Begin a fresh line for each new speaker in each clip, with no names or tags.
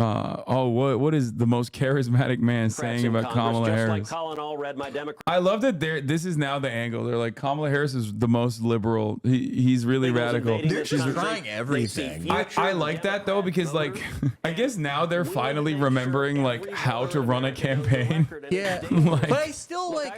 What is the most charismatic man saying about Kamala Harris?
Like Colin all read my Democrat.
I love that this is now the angle. They're like, Kamala Harris is the most liberal. He's really radical.
They're just trying everything.
I like that though, because like I guess now they're finally remembering like how to run a campaign.
Yeah,
like,
but I still like.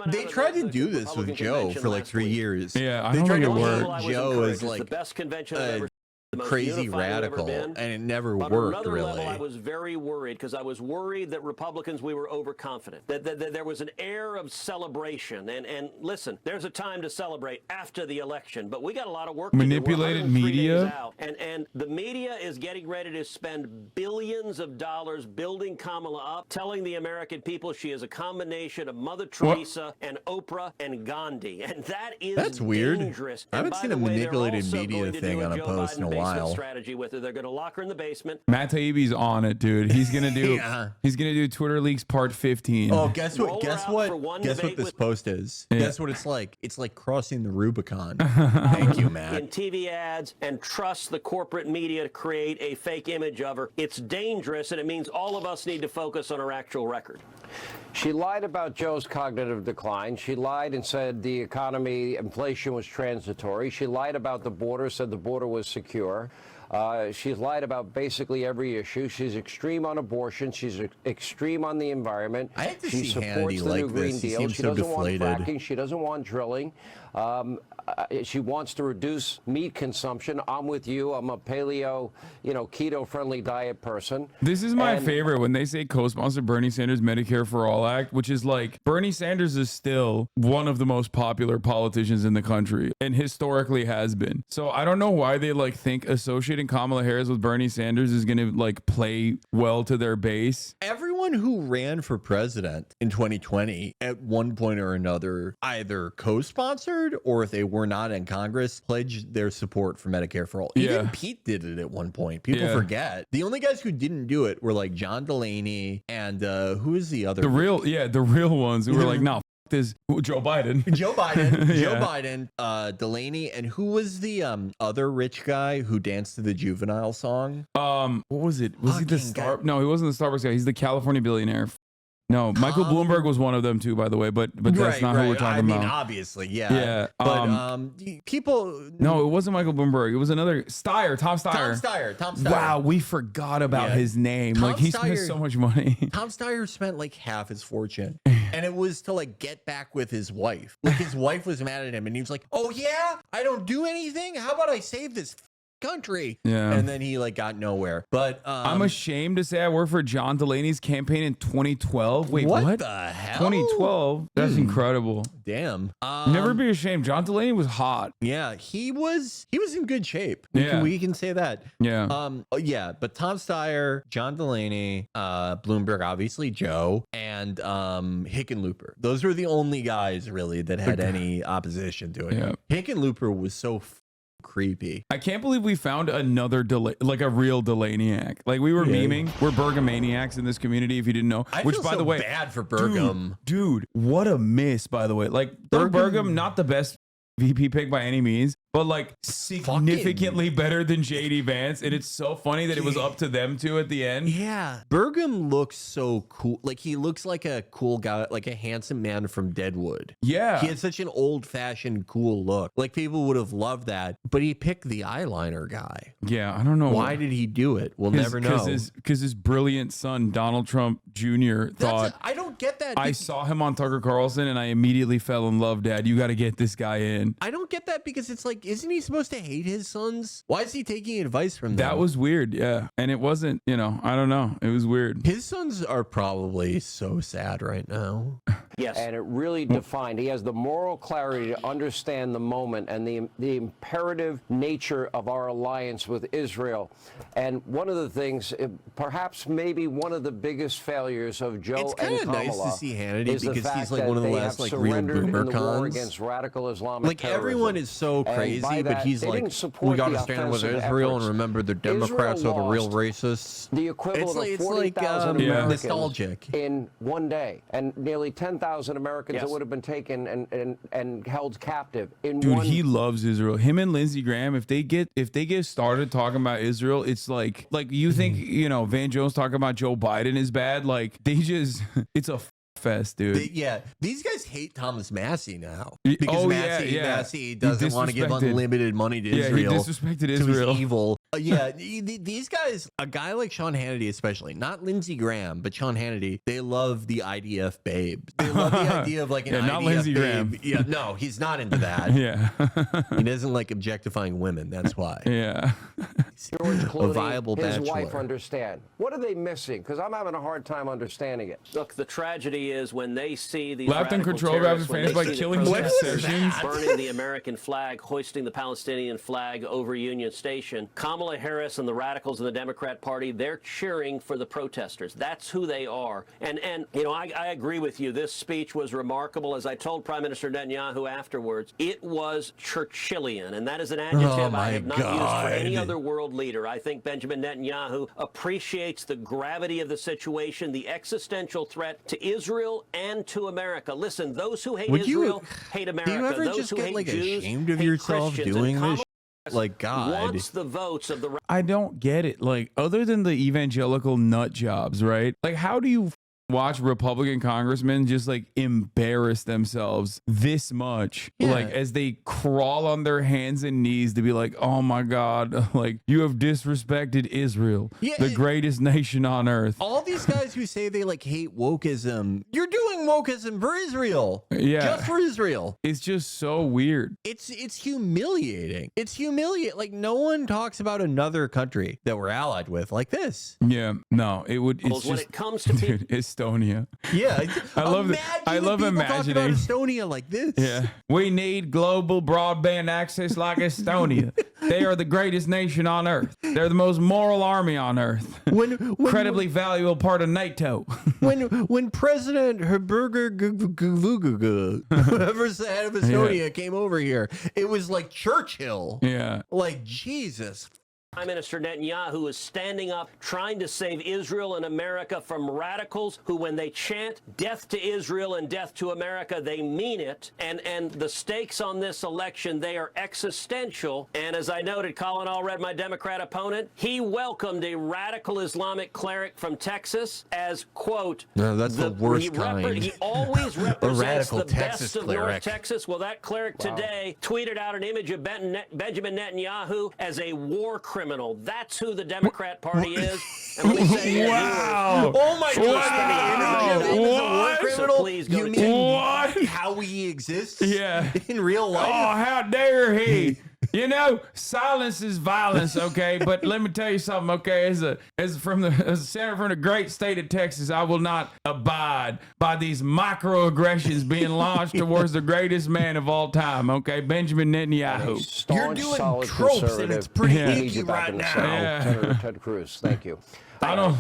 They tried to do this with Joe for like 3 years.
Yeah, I
they
don't
tried
think
to
it
paint
worked.
Joe as like
the best convention I've ever
crazy radical, and it never
but
worked.
On another
really,
level, I was very worried because I was worried that Republicans, we were overconfident, that there was an air of celebration. And listen, there's a time to celebrate after the election, but we got a lot of work.
Manipulated media,
and the media is getting ready to spend billions of dollars building Kamala up, telling the American people she is a combination of Mother Teresa and Oprah and Gandhi, and that's
weird.
Dangerous.
I haven't seen a manipulated media thing on a post in a while.
Strategy with her. They're going to lock her in the basement.
Matt Taibbi's on it, dude. He's gonna do. He's gonna do Twitter leaks part 15.
Oh, guess what? Guess what this post is? Yeah. Guess what it's like? It's like crossing the Rubicon. Thank you, Matt.
In TV ads and trust the corporate media to create a fake image of her. It's dangerous, and it means all of us need to focus on her actual record. She lied about Joe's cognitive decline. She lied and said the economy, inflation was transitory. She lied about the border, said the border was secure. She's lied about basically every issue. She's extreme on abortion. She's extreme on the environment.
I have to
she
see
supports
Hannity
the new
like
Green
this. He
Deal.
seems
She
so
doesn't
deflated.
want fracking. She doesn't want drilling. She wants to reduce meat consumption. I'm with you. I'm a paleo, keto-friendly diet person.
This is my favorite when they say co-sponsor Bernie Sanders Medicare for All Act, which is like Bernie Sanders is still one of the most popular politicians in the country and historically has been. So I don't know why they like think associating Kamala Harris with Bernie Sanders is going to like play well to their base.
Everyone who ran for president in 2020 at one point or another either co-sponsored or if they were not in Congress pledged their support for Medicare for all. Even Pete did it at one point. People forget. The only guys who didn't do it were like John Delaney and who is the other?
The real ones who were like, no, this Joe Biden.
Joe Biden, Delaney, and who was the other rich guy who danced to the Juvenile song?
What was it? Was he the star? No, he wasn't the Starbucks guy. He's the California billionaire. No, Michael Bloomberg was one of them too, by the way, but that's not who we're talking about.
Obviously, yeah.
Yeah.
But people.
No, it wasn't Michael Bloomberg. It was another Tom Steyer.
Tom Steyer.
Wow, we forgot about his name. Like he spent so much money.
Tom Steyer spent like half his fortune, and it was to like get back with his wife. Like his wife was mad at him, and he was like, "Oh yeah, I don't do anything. How about I save this country?" And then he like got nowhere. But
I'm ashamed to say I worked for John Delaney's campaign in 2012. Wait, what
the hell?
2012? That's incredible.
Damn.
Never be ashamed. John Delaney was hot.
Yeah, he was in good shape.
Yeah.
We can say that.
Yeah.
But Tom Steyer, John Delaney, Bloomberg, obviously Joe, and Hickenlooper. Those were the only guys really that had any opposition to it.
Yeah.
Hickenlooper was so creepy.
I can't believe we found another like a real Delaney-act. Like we were memeing. We're Bergamaniacs in this community, if you didn't know.
Which, by the way, bad for Burgum.
Dude, what a miss, by the way. Like Burgum, not the best VP pick by any means, but like significantly better than JD Vance. And it's so funny that it was up to them two at the end.
Yeah. Burgum looks so cool. Like he looks like a cool guy, like a handsome man from Deadwood.
Yeah.
He had such an old fashioned cool look. Like people would have loved that, but he picked the eyeliner guy.
Yeah. I don't know.
Why did he do it? We'll never know.
Because his brilliant son, Donald Trump Jr. thought,
I don't get that.
I saw him on Tucker Carlson and I immediately fell in love, Dad. You got to get this guy in.
I don't get that because it's like, isn't he supposed to hate his sons? Why is he taking advice from them?
That was weird, yeah. And it wasn't, I don't know. It was weird.
His sons are probably so sad right now.
Yes. And it really defined. He has the moral clarity to understand the moment and the imperative nature of our alliance with Israel. And one of the things, perhaps maybe one of the biggest failures of Joe and Kamala,
it's kind of nice to see Hannity
is
because
the fact
he's like
that
one of the
they
last
have
like real
surrendered
boomer
in the war
cons.
against radical Islamic
Like
terrorism.
everyone is so crazy, but he's like, we got to stand with Israel and remember the Democrats are the real racists.
The equivalent of 40,000
like,
Americans
nostalgic
in one day, and nearly 10,000 2,000 Americans that would have been taken and held captive in
Dude,
one.
he loves Israel. Him and Lindsey Graham, if they get started talking about Israel, it's like you think, you know, Van Jones talking about Joe Biden is bad. Like they just, it's a fest, dude.
These guys hate Thomas Massey now because Massey doesn't want to give unlimited money to Israel.
He disrespected Israel.
He's evil. These guys, a guy like Sean Hannity especially, not Lindsey Graham, but Sean Hannity, they love the IDF babes. They love the idea of like an IDF
not Lindsey
babe.
Graham.
No, he's not into that. He doesn't like objectifying women. That's why.
George Clooney,
a viable
his
bachelor.
wife understand. What are they missing? Because I'm having a hard time understanding it.
Look, the tragedy is when they see these
left and control grabs fans by killing Sessions,
burning the American flag, hoisting the Palestinian flag over Union Station. Kamala Harris and the radicals in the Democrat Party, they're cheering for the protesters. That's who they are. And you know, I agree with you. This speech was remarkable. As I told Prime Minister Netanyahu afterwards, it was Churchillian, and that is an adjective I have not used for any other world leader. I think Benjamin Netanyahu appreciates the gravity of the situation, the existential threat to Israel and to America. Listen, those who hate Israel hate America.
Do you ever
those
just
who
get
hate
like
Jews
ashamed of
hate
yourself
Christians.
doing
And
this? Like God
wants the votes of the.
I don't get it. Like, other than the evangelical nut jobs, right? Like, how do you watch Republican congressmen just like embarrass themselves this much, like as they crawl on their hands and knees to be like, oh my God, like you have disrespected Israel, the greatest nation on earth.
All these guys who say they like hate wokeism, you're doing wokeism for Israel. Just for Israel.
It's just so weird.
It's humiliating. It's humiliating. Like no one talks about another country that we're allied with like this.
No, it would. It's
when
just,
it comes to
dude, Estonia.
I love
that. I love imagining
about Estonia like this.
We need global broadband access like Estonia. They are the greatest nation on earth. They're the most moral army on earth. Incredibly valuable part of NATO.
when President Herberger, whoever's the head of Estonia, came over here, it was like Churchill. Like Jesus.
Prime Minister Netanyahu is standing up, trying to save Israel and America from radicals who, when they chant death to Israel and death to America, they mean it. And the stakes on this election, they are existential. And as I noted, Colin Allred, my Democrat opponent, he welcomed a radical Islamic cleric from Texas as, quote,
no, that's the worst kind.
He always represents the
Texas
best of North Texas. Well, that cleric today tweeted out an image of Benjamin Netanyahu as a war criminal. That's who the Democrat Party is. And let me say,
oh my God!
What? So please go
you
to
mean how he exists? In real life?
Oh, how dare he! You know, silence is violence, okay? But let me tell you something, okay? As a senator from the great state of Texas, I will not abide by these microaggressions being launched towards the greatest man of all time, okay? Benjamin Netanyahu.
You're doing tropes, and it's pretty icky right now.
Senator Ted Cruz, thank you.
I don't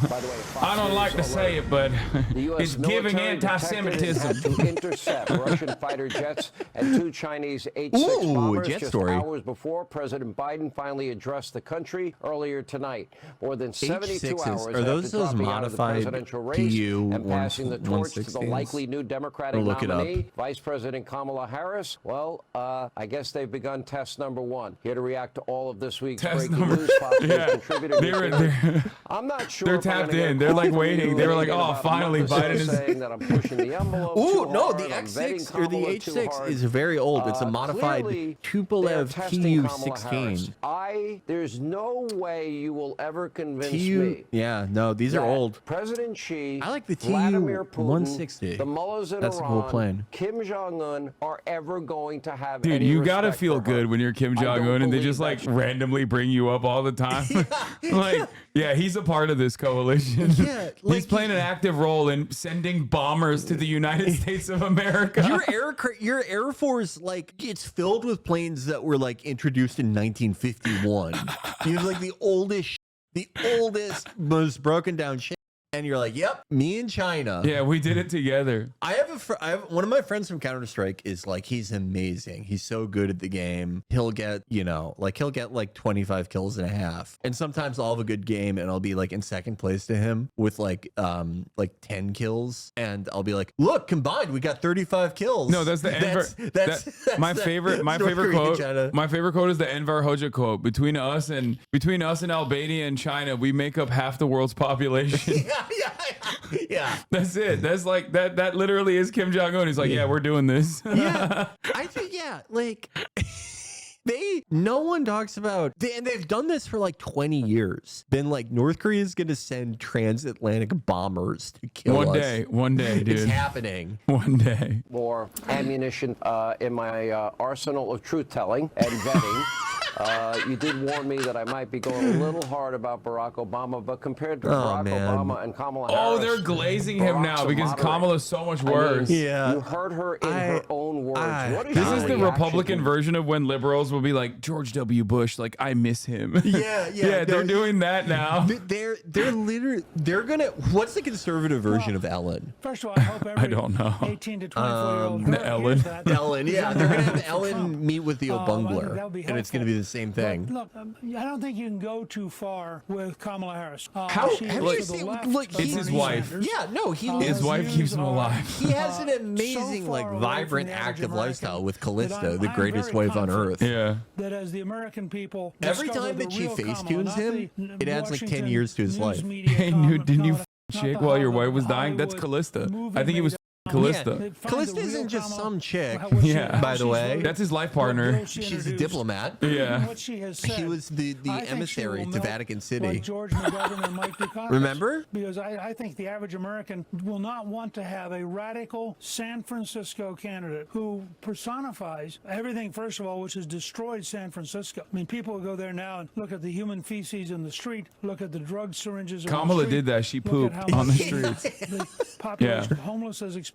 like to
alert.
say it, but it's giving anti-Semitism.
To intercept Russian fighter jets and 2 Chinese H-6 bombers just hours before President Biden finally addressed the country earlier tonight. More than 72 hours
are those
after dropping out of the
modified
presidential race and passing the torch to the
160s?
likely new Democratic nominee, Vice President Kamala Harris. Well, I guess they've begun test number 1. Here to react to all of this week's breaking news, contributor. I'm not sure.
They're tapped in. They're like waiting. They were like, oh, finally, Biden is
saying that I'm pushing the envelope.
No, the X6 or the H6 is very old. It's a modified Tupolev Tu-16.
There's no way you will ever convince me.
Yeah, no, these are old.
President Xi,
I like the
Vladimir Putin,
Tu-160.
the mullahs in
That's
Iran,
a cool plane.
Kim Jong-un are ever going to have
Dude,
any
you gotta
respect
feel
for her.
good when you're Kim Jong-un and they just like randomly bring you up all the time. Like, yeah, he's a part of this coalition. He's playing an active role in sending bombers to the United States of America.
Your Air Force, like, it's filled with planes that were like introduced in 1951. You have like the oldest, most broken down shit. and you're like, yep, me and China.
Yeah, we did it together.
I have one of my friends from Counter-Strike is like, he's amazing. He's so good at the game. He'll get, he'll get like 25 kills and a half. And sometimes I'll have a good game and I'll be like in second place to him with like 10 kills. And I'll be like, look, combined, we got 35 kills.
No, that's the Enver. My favorite quote. My favorite quote is the Enver Hoxha quote. Between us and Albania and China, we make up half the world's population.
Yeah.
That's it. That's like that literally is Kim Jong-un. He's like, yeah, we're doing this.
Yeah. I think, like no one talks about, and they've done this for like 20 years. Been like, North Korea is going to send transatlantic bombers to kill us.
One day, dude.
It's happening.
One day.
More ammunition in my arsenal of truth-telling and vetting. You did warn me that I might be going a little hard about Barack Obama, but compared to Barack Obama and Kamala Harris...
Oh, they're glazing him now because Kamala's so much worse.
You heard her in her own words.
This is the Republican version of when liberals will be like, George W. Bush, like, I miss him.
Yeah.
They're doing that now.
They're gonna... What's the conservative version of Ellen?
First of all, I hope
I don't know.
18 to 24-year-old
Ellen,
yeah. They're gonna have Ellen meet with the Obungler, and it's gonna be the same thing.
Look, I don't think you can go too far with Kamala Harris.
How? Have you seen? Look,
it's his wife.
Sanders.
Yeah, no,
his wife keeps him alive.
He has an amazing, vibrant, active lifestyle with Callista, the greatest wife on earth.
Yeah.
That as the American people,
every time that she facetunes him, it adds like 10 years to his life.
Hey, didn't you shake while your wife was dying? That's Callista. I think it was Callista.
Yeah. Callista isn't just some chick.
Yeah.
By the way,
that's his life partner.
She's a diplomat.
Yeah.
He was the emissary to Vatican City.
George McGovern and Mike Dukakis.
Remember?
Because I think the average American will not want to have a radical San Francisco candidate who personifies everything, first of all, which has destroyed San Francisco. I mean, people go there now and look at the human feces in the street, look at the drug syringes.
Kamala did that. She pooped on the streets.
The population of homeless has exploded.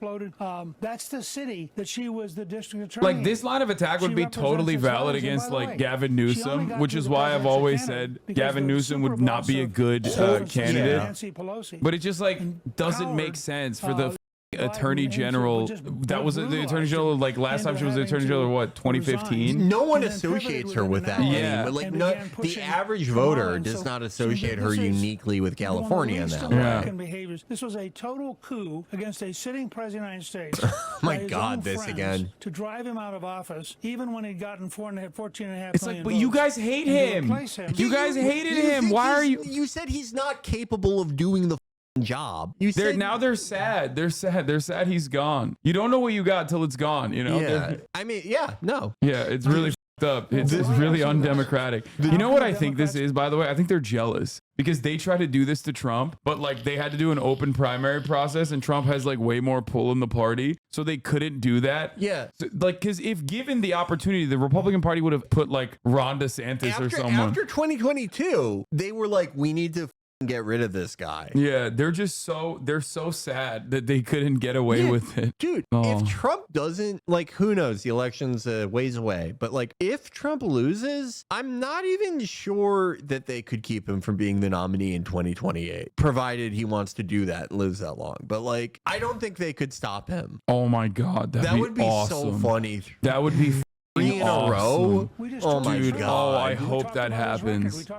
That's the city that she was the district attorney.
Like, this line of attack would be totally valid against like Gavin Newsom, which is why I've always said Gavin Newsom would not be a good candidate. But it just like doesn't make sense for the Attorney General. That was the Attorney General, like last time she was the Attorney General, what, 2015?
No one associates her with that.
Yeah.
But like, the average voter does not associate her uniquely with California now.
Yeah. This was a total coup against a sitting president of the United States.
My God, this again.
To drive him out of office, even when he'd gotten 14.5
It's like, but you guys hate him. You guys hated him. Why are you?
You said he's not capable of doing the job.
Now they're sad. They're sad he's gone. You don't know what you got till it's gone, you know?
Yeah. I mean, no.
Yeah, it's really up. It's really undemocratic. You know what I think this is, by the way? I think they're jealous because they try to do this to Trump, but like they had to do an open primary process and Trump has like way more pull in the party. So they couldn't do that.
Yeah.
So, like, because if given the opportunity, the Republican Party would have put like Ron DeSantis or someone.
After 2022, they were like, we need to get rid of this guy.
Yeah, they're so sad that they couldn't get away with it.
Dude, if Trump doesn't, like, who knows, the election's ways away, but like if Trump loses, I'm not even sure that they could keep him from being the nominee in 2028, provided he wants to do that and lives that long. But like, I don't think they could stop him.
Oh my God, that would be
awesome. So funny.
That would be
3 in a row.
Oh my God. Oh, I hope that happens.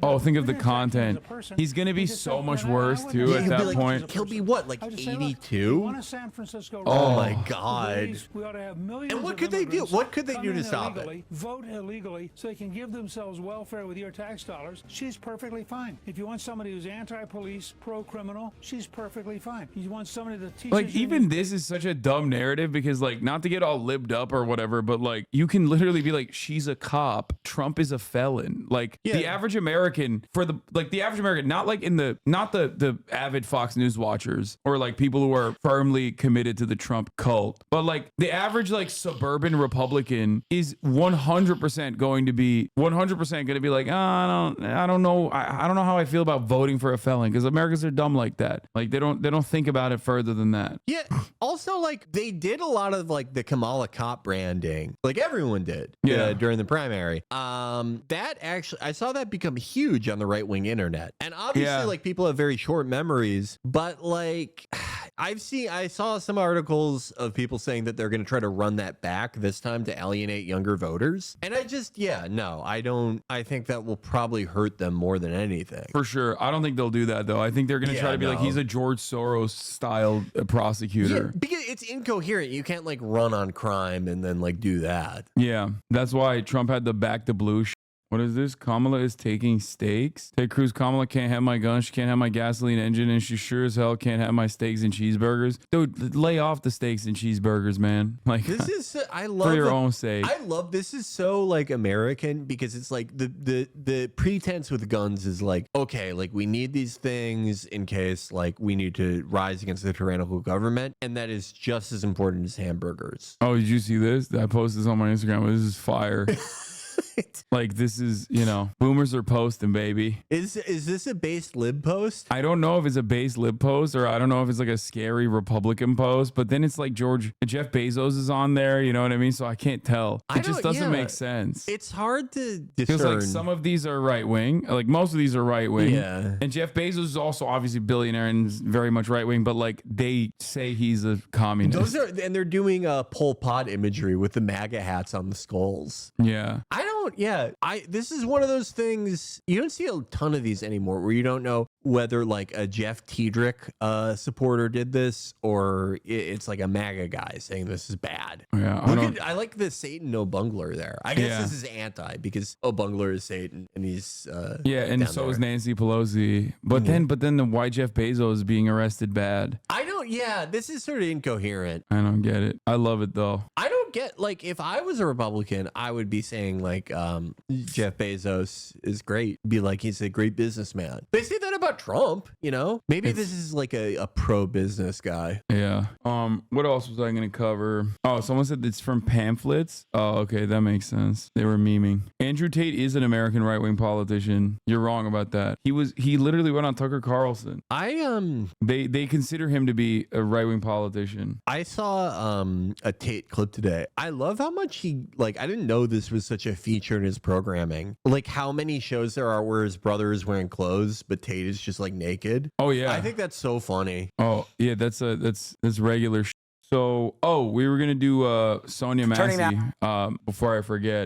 Oh, think of the content. He's going to be so much worse too at that point.
He'll be what, like 82? Oh my God. And what could they do? What could they do to stop it?
Vote illegally so they can give themselves welfare with your tax dollars. She's perfectly fine. If you want somebody who's anti-police, pro-criminal, she's perfectly fine. You want somebody that teaches
like, even this is such a dumb narrative because like, not to get all libbed up or whatever, but like, you can literally be like, she's a cop, Trump is a felon. Like the average American, not like not the avid Fox News watchers or like people who are firmly committed to the Trump cult, but like the average like suburban Republican is 100% going to be like, oh, I don't know how I feel about voting for a felon because Americans are dumb like that. Like they don't think about it further than that.
Yeah. Also, like they did a lot of like the Kamala cop branding. Like everyone did during the primary. That actually, I saw that become huge on the right-wing internet. And obviously, like, people have very short memories, but like, I saw some articles of people saying that they're going to try to run that back this time to alienate younger voters. And I just, I think that will probably hurt them more than anything.
For sure. I don't think they'll do that, though. I think they're going to try to be like, he's a George Soros style prosecutor.
Yeah, because it's incoherent. You can't like run on crime and then like do that.
Yeah. That's why Trump had the back to blue. What is this? Kamala is taking steaks. Ted Cruz, Kamala can't have my gun. She can't have my gasoline engine. And she sure as hell can't have my steaks and cheeseburgers. Dude, lay off the steaks and cheeseburgers, man. Like,
this is, I love
for your own sake.
I love, this is so like American because it's like the pretense with guns is like, okay, like we need these things in case like we need to rise against the tyrannical government. And that is just as important as hamburgers.
Oh, did you see this? I posted this on my Instagram. This is fire. Like, this is, boomers are posting, baby.
Is this a base lib post?
I don't know if it's a base lib post or I don't know if it's like a scary Republican post, but then it's like Jeff Bezos is on there, you know what I mean? So I can't tell. It just doesn't make sense.
It's hard to discern.
Because like some of these are right wing, like most of these are right wing.
Yeah.
And Jeff Bezos is also obviously billionaire and is very much right wing, but like they say he's a communist.
And they're doing Pol Pot imagery with the MAGA hats on the skulls.
Yeah.
This is one of those things, you don't see a ton of these anymore where you don't know whether like a Jeff Tiedrich supporter did this or it's like a MAGA guy saying this is bad.
Yeah,
I like the Satan O'Bungler there. I guess this is anti because O'Bungler is Satan and he's
and so is Nancy Pelosi. But then the why Jeff Bezos is being arrested bad.
This is sort of incoherent.
I don't get it. I love it though.
I don't get, like, if I was a Republican, I would be saying like Jeff Bezos is great. Be like, he's a great businessman. They say that about Trump, Maybe this is like a pro-business guy.
Yeah. What else was I going to cover? Oh, someone said it's from pamphlets. Oh, okay. That makes sense. They were memeing. Andrew Tate is an American right-wing politician. You're wrong about that. He literally went on Tucker Carlson. They consider him to be a right-wing politician.
I saw a Tate clip today. I love how much I didn't know this was such a feature in his programming. Like how many shows there are where his brother is wearing clothes, but Tate is just like naked.
Oh yeah.
I think that's so funny.
Oh yeah, that's regular. So, we were going to do Sonia Massey before I forget.